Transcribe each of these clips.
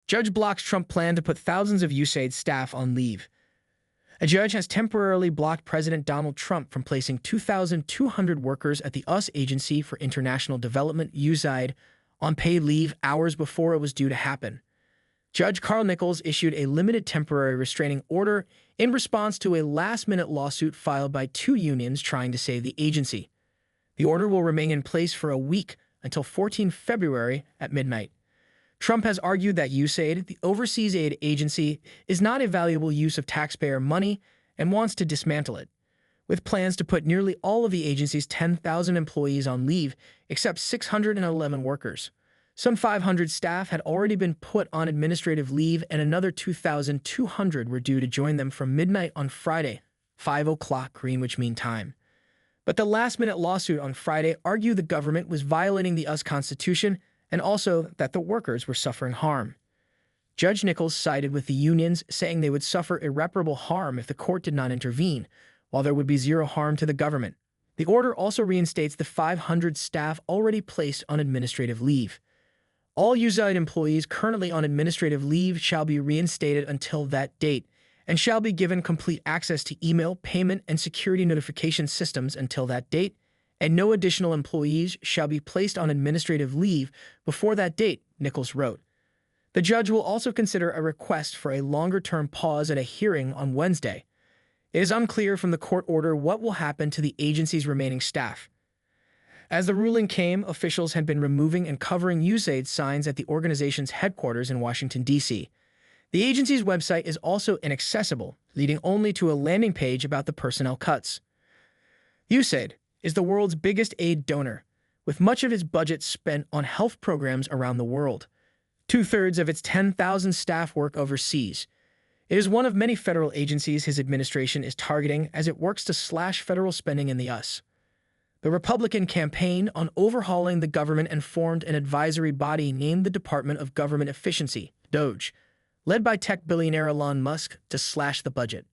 Judge blocks Trump plan to put thousands of Usaid staff on leave. A judge has temporarily blocked President Donald Trump from placing 2,200 workers at the US Agency for International Development, Usaid, on paid leave hours before it was due to happen. Judge Carl Nichols issued a limited temporary restraining order in response to a last-minute lawsuit filed by two unions trying to save the agency. The order will remain in place for a week until 14 February at midnight. Trump has argued that Usaid, the overseas aid agency, is not a valuable use of taxpayer money and wants to dismantle it, with plans to put nearly all of the agency's 10,000 employees on leave except 611 workers. Some 500 staff had already been put on administrative leave and another 2,200 were due to join them from midnight on Friday, 5 o'clock Greenwich Mean Time. But the last-minute lawsuit on Friday argued the government was violating the US Constitution and also that the workers were suffering harm. Judge Nichols sided with the unions, saying they would suffer irreparable harm if the court did not intervene, while there would be zero harm to the government. The order also reinstates the 500 staff already placed on administrative leave. All Usaid employees currently on administrative leave shall be reinstated until that date and shall be given complete access to email, payment, and security notification systems until that date, and no additional employees shall be placed on administrative leave before that date, Nichols wrote. The judge will also consider a request for a longer-term pause at a hearing on Wednesday. It is unclear from the court order what will happen to the agency's remaining staff. As the ruling came, officials had been removing and covering Usaid signs at the organization's headquarters in Washington, D.C. The agency's website is also inaccessible, leading only to a landing page about the personnel cuts. Usaid is the world's biggest aid donor, with much of its budget spent on health programs around the world. Two-thirds of its 10,000 staff work overseas. It is one of many federal agencies his administration is targeting as it works to slash federal spending in the US. The Republican campaign on overhauling the government and formed an advisory body named the Department of Government Efficiency, DOGE, led by tech billionaire Elon Musk, to slash the budget.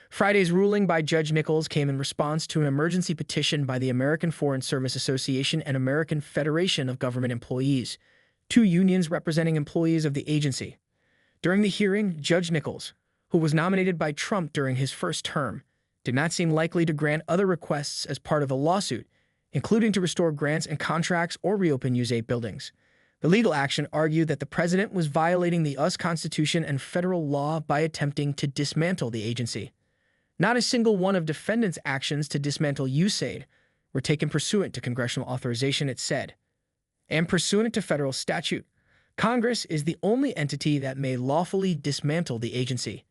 Friday's ruling by Judge Nichols came in response to an emergency petition by the American Foreign Service Association and American Federation of Government Employees, two unions representing employees of the agency. During the hearing, Judge Nichols, who was nominated by Trump during his first term, did not seem likely to grant other requests as part of the lawsuit, including to restore grants and contracts or reopen Usaid buildings. The legal action argued that the president was violating the US Constitution and federal law by attempting to dismantle the agency. Not a single one of defendants' actions to dismantle Usaid were taken pursuant to congressional authorization, it said. And pursuant to federal statute, Congress is the only entity that may lawfully dismantle the agency.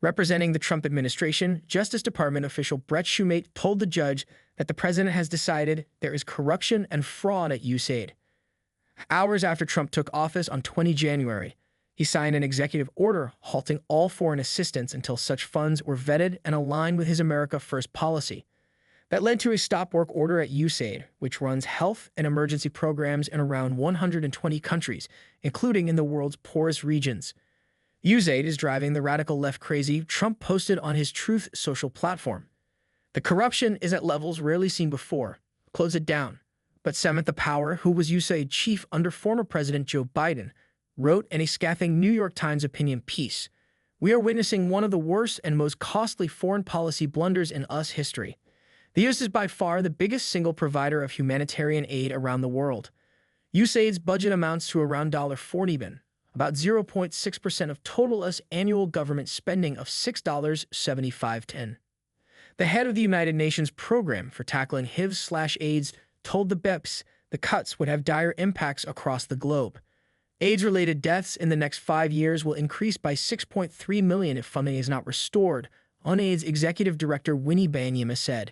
Representing the Trump administration, Justice Department official Brett Shumate told the judge that the president has decided there is corruption and fraud at Usaid. Hours after Trump took office on 20 January, he signed an executive order halting all foreign assistance until such funds were vetted and aligned with his America First policy. That led to a stop work order at Usaid, which runs health and emergency programs in around 120 countries, including in the world's poorest regions. Usaid is driving the radical left crazy, Trump posted on his Truth social platform. The corruption is at levels rarely seen before. Close it down. But Samantha Power, who was Usaid chief under former President Joe Biden, wrote in a scathing New York Times opinion piece, "We are witnessing one of the worst and most costly foreign policy blunders in US history. The US is by far the biggest single provider of humanitarian aid around the world. Usaid's budget amounts to around $40 billion, about 0.6% of total US annual government spending of $6.75. The head of the United Nations Program for Tackling HIV/AIDS told the BEPS the cuts would have dire impacts across the globe. AIDS-related deaths in the next 5 years will increase by 6.3 million if funding is not restored, UNAIDS Executive Director Winnie Banyama said.